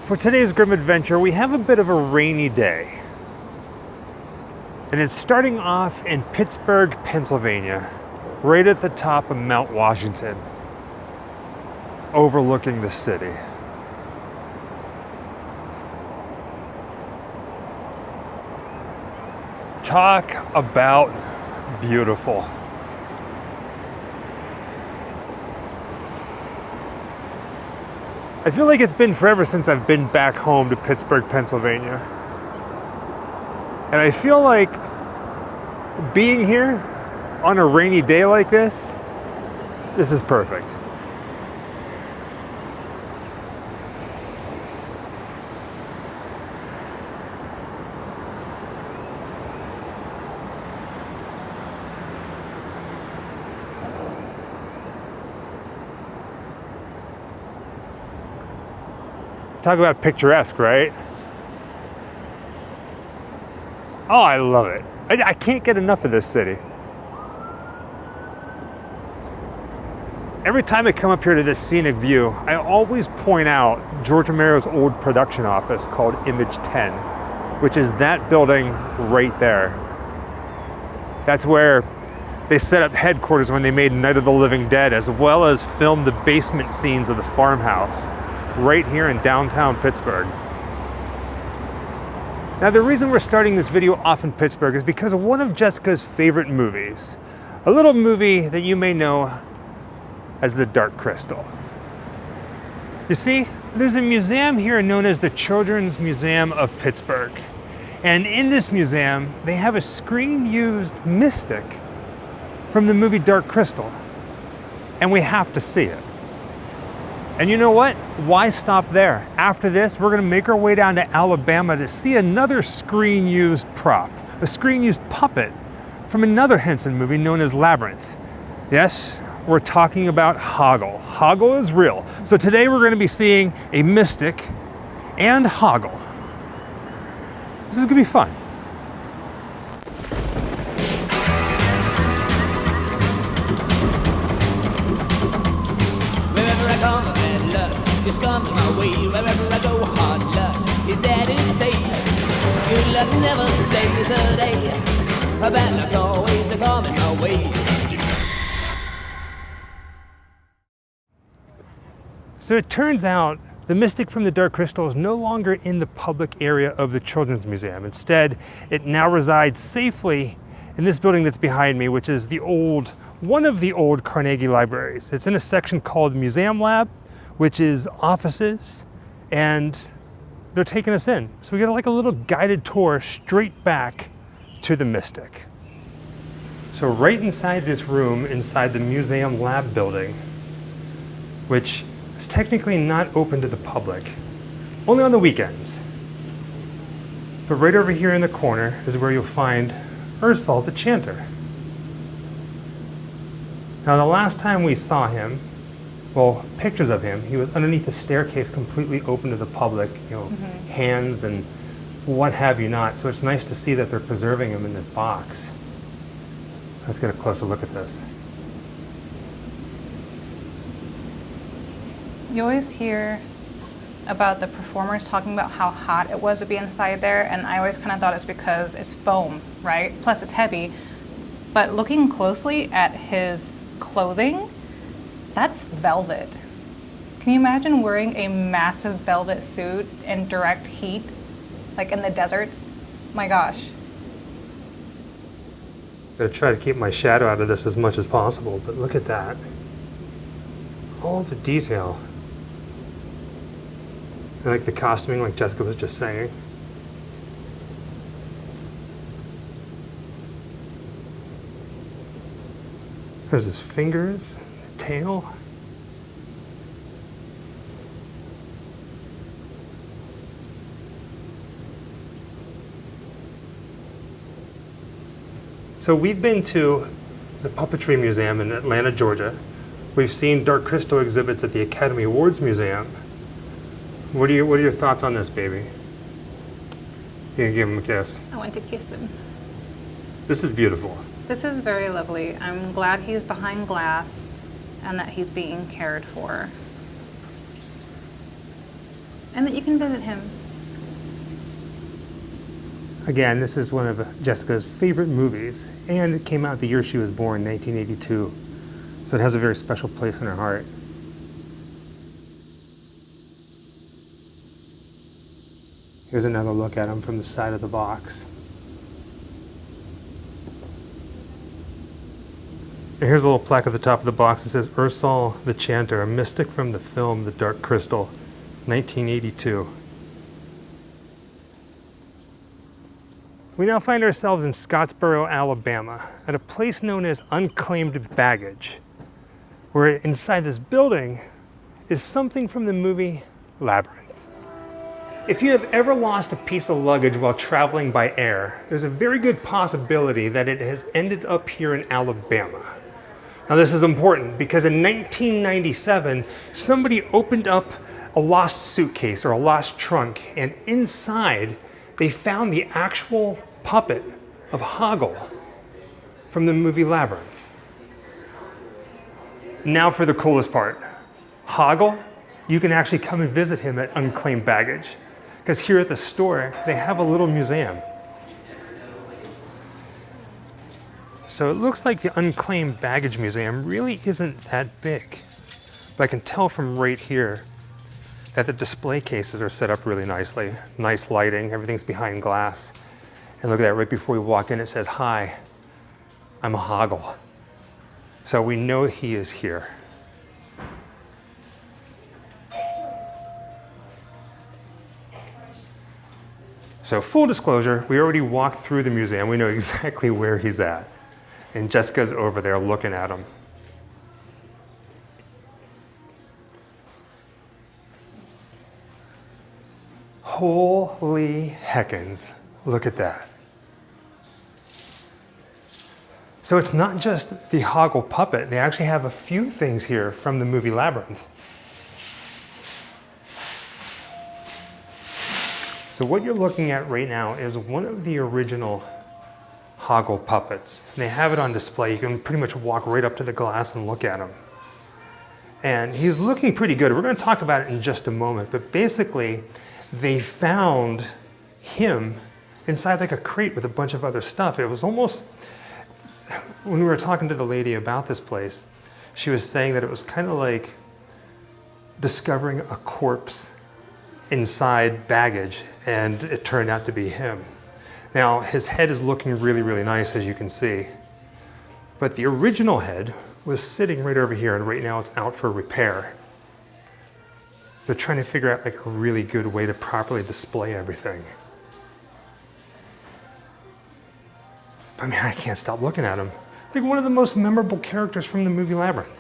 For today's grim adventure, we have a bit of a rainy day. And it's starting off in Pittsburgh, Pennsylvania, right at the top of Mount Washington, overlooking the city. Talk about beautiful. I feel like it's been forever since I've been back home to Pittsburgh, Pennsylvania. And I feel like being here on a rainy day like this is perfect. Talk about picturesque, right? Oh, I love it. I can't get enough of this city. Every time I come up here to this scenic view, I always point out George Romero's old production office called Image 10, which is that building right there. That's where they set up headquarters when they made Night of the Living Dead, as well as filmed the basement scenes of the farmhouse right here in downtown Pittsburgh. Now, the reason we're starting this video off in Pittsburgh is because of one of Jessica's favorite movies, a little movie that you may know as The Dark Crystal. You see, there's a museum here known as the Children's Museum of Pittsburgh. And in this museum, they have a screen-used mystic from the movie Dark Crystal. And we have to see it. And you know what? Why stop there? After this, we're gonna make our way down to Alabama to see another screen-used prop, a screen-used puppet from another Henson movie known as Labyrinth. Yes, we're talking about Hoggle. Hoggle is real. So today we're gonna be seeing a mystic and Hoggle. This is gonna be fun. Just comes my way wherever I go. Hard luck is there to stay. Good luck never stays a day. A bad luck's always coming my way. So it turns out the mystic from the Dark Crystal is no longer in the public area of the Children's Museum. Instead, it now resides safely in this building that's behind me, which is one of the old Carnegie libraries. It's in a section called the Museum Lab, which is offices, and they're taking us in. So we get like a little guided tour straight back to the mystic. So right inside this room, inside the Museum Lab building, which is technically not open to the public, only on the weekends. But right over here in the corner is where you'll find urSol the Chanter. Now, the last time we saw him, well, pictures of him, he was underneath the staircase, completely open to the public, hands and what have you not. So it's nice to see that they're preserving him in this box. Let's get a closer look at this. You always hear about the performers talking about how hot it was to be inside there, and I always kind of thought it's because it's foam, right? Plus it's heavy. But looking closely at his clothing, that's velvet. Can you imagine wearing a massive velvet suit in direct heat, like in the desert? My gosh. I'm gonna try to keep my shadow out of this as much as possible, but look at that. All the detail. I like the costuming, like Jessica was just saying. There's his fingers, the tail. So we've been to the Puppetry Museum in Atlanta, Georgia. We've seen Dark Crystal exhibits at the Academy Awards Museum. What are your thoughts on this, baby? You can give him a kiss. I want to kiss him. This is beautiful. This is very lovely. I'm glad he's behind glass and that he's being cared for. and that you can visit him. Again, this is one of Jessica's favorite movies, and it came out the year she was born, 1982. So it has a very special place in her heart. Here's another look at him from the side of the box. And here's a little plaque at the top of the box that says urSol the Chanter, a mystic from the film The Dark Crystal, 1982. We now find ourselves in Scottsboro, Alabama, at a place known as Unclaimed Baggage, where inside this building is something from the movie Labyrinth. If you have ever lost a piece of luggage while traveling by air, there's a very good possibility that it has ended up here in Alabama. Now this is important because in 1997, somebody opened up a lost suitcase or a lost trunk, and inside they found the actual puppet of Hoggle from the movie Labyrinth. Now for the coolest part. Hoggle, you can actually come and visit him at Unclaimed Baggage, because here at the store, they have a little museum. So it looks like the Unclaimed Baggage Museum really isn't that big. But I can tell from right here that the display cases are set up really nicely. Nice lighting, everything's behind glass. And look at that, right before we walk in, it says, "Hi, I'm a Hoggle." So we know he is here. So full disclosure, we already walked through the museum. We know exactly where he's at. And Jessica's over there looking at him. Holy heckins, look at that. So it's not just the Hoggle puppet. They actually have a few things here from the movie Labyrinth. So what you're looking at right now is one of the original Hoggle puppets. They have it on display. You can pretty much walk right up to the glass and look at him. And he's looking pretty good. We're going to talk about it in just a moment, but basically they found him inside like a crate with a bunch of other stuff. It was almost, when we were talking to the lady about this place, she was saying that it was kind of like discovering a corpse inside baggage, and it turned out to be him. Now, his head is looking really, really nice, as you can see. But the original head was sitting right over here, and right now it's out for repair. They're trying to figure out like a really good way to properly display everything. I mean, I can't stop looking at him. Like one of the most memorable characters from the movie Labyrinth.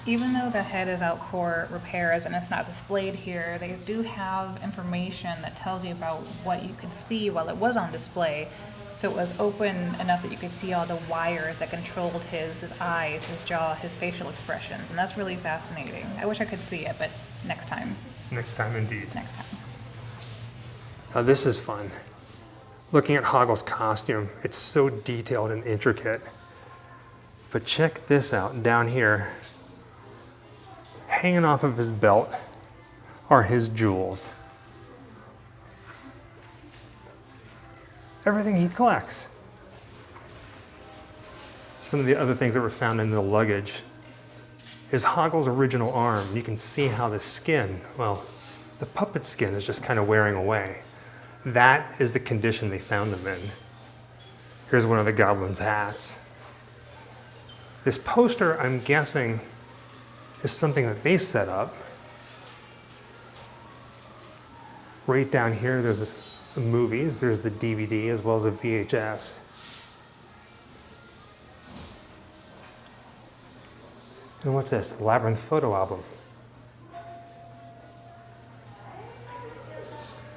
Even though the head is out for repairs and it's not displayed here, they do have information that tells you about what you could see while it was on display. So it was open enough that you could see all the wires that controlled his eyes, his jaw, his facial expressions. And that's really fascinating. I wish I could see it, but next time. Next time indeed. Next time. Now this is fun. Looking at Hoggle's costume, it's so detailed and intricate. But check this out, down here. Hanging off of his belt are his jewels. Everything he collects. Some of the other things that were found in the luggage is Hoggle's original arm. You can see how the skin, well, the puppet skin is just kind of wearing away. That is the condition they found them in. Here's one of the goblin's hats. This poster, I'm guessing, is something that they set up. Right down here, there's the movies, there's the DVD as well as a VHS. And what's this? The Labyrinth photo album.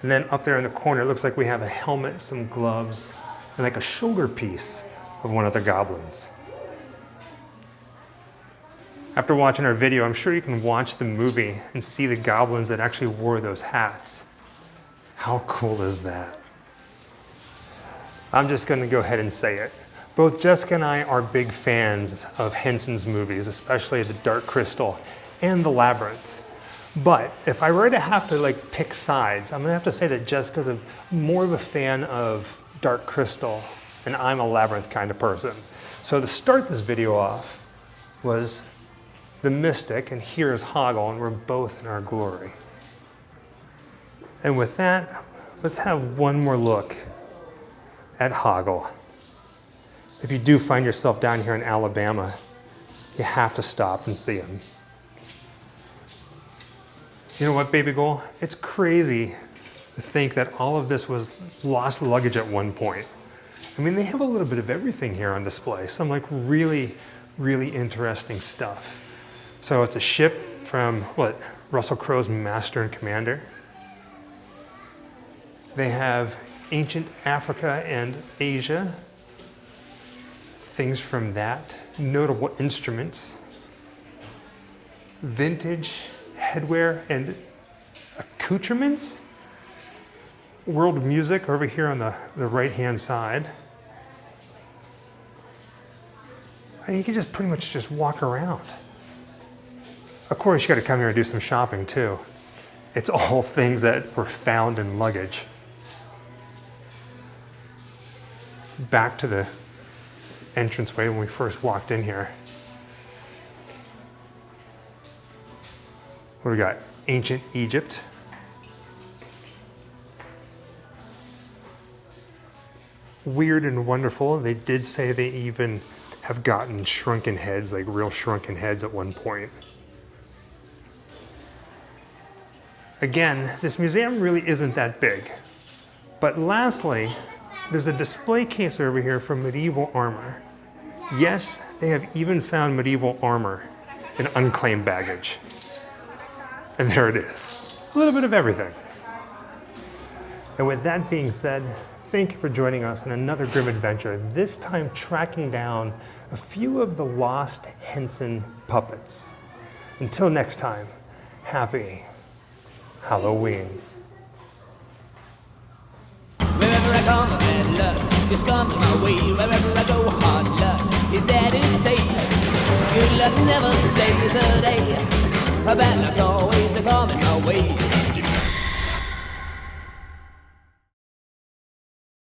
And then up there in the corner, it looks like we have a helmet, some gloves, and like a shoulder piece of one of the goblins. After watching our video, I'm sure you can watch the movie and see the goblins that actually wore those hats. How cool is that? I'm just gonna go ahead and say it. Both Jessica and I are big fans of Henson's movies, especially The Dark Crystal and The Labyrinth. But if I were to have to like pick sides, I'm gonna have to say that Jessica's more of a fan of Dark Crystal, and I'm a Labyrinth kind of person. So to start this video off was the Mystic, and here's Hoggle, and we're both in our glory. And with that, let's have one more look at Hoggle. If you do find yourself down here in Alabama, you have to stop and see him. You know what, baby girl? It's crazy to think that all of this was lost luggage at one point. I mean, they have a little bit of everything here on display. Some like really, really interesting stuff. So it's a ship from, what, Russell Crowe's Master and Commander. They have ancient Africa and Asia. Things from that. Notable instruments. Vintage headwear and accoutrements. World music over here on the right-hand side. And you can just pretty much just walk around. Of course, you got to come here and do some shopping too. It's all things that were found in luggage. Back to the entranceway when we first walked in here. What do we got? Ancient Egypt. Weird and wonderful. They did say they even have gotten shrunken heads, like real shrunken heads at one point. Again, this museum really isn't that big. But lastly, there's a display case over here for medieval armor. Yes, they have even found medieval armor in Unclaimed Baggage. And there it is. A little bit of everything. And with that being said, thank you for joining us in another grim adventure, this time tracking down a few of the lost Henson puppets. Until next time, happy Halloween. Wherever I come, bad luck is coming my way. Wherever I go, hard luck is there to stay. Good luck never stays a day. A bad luck's always coming my way.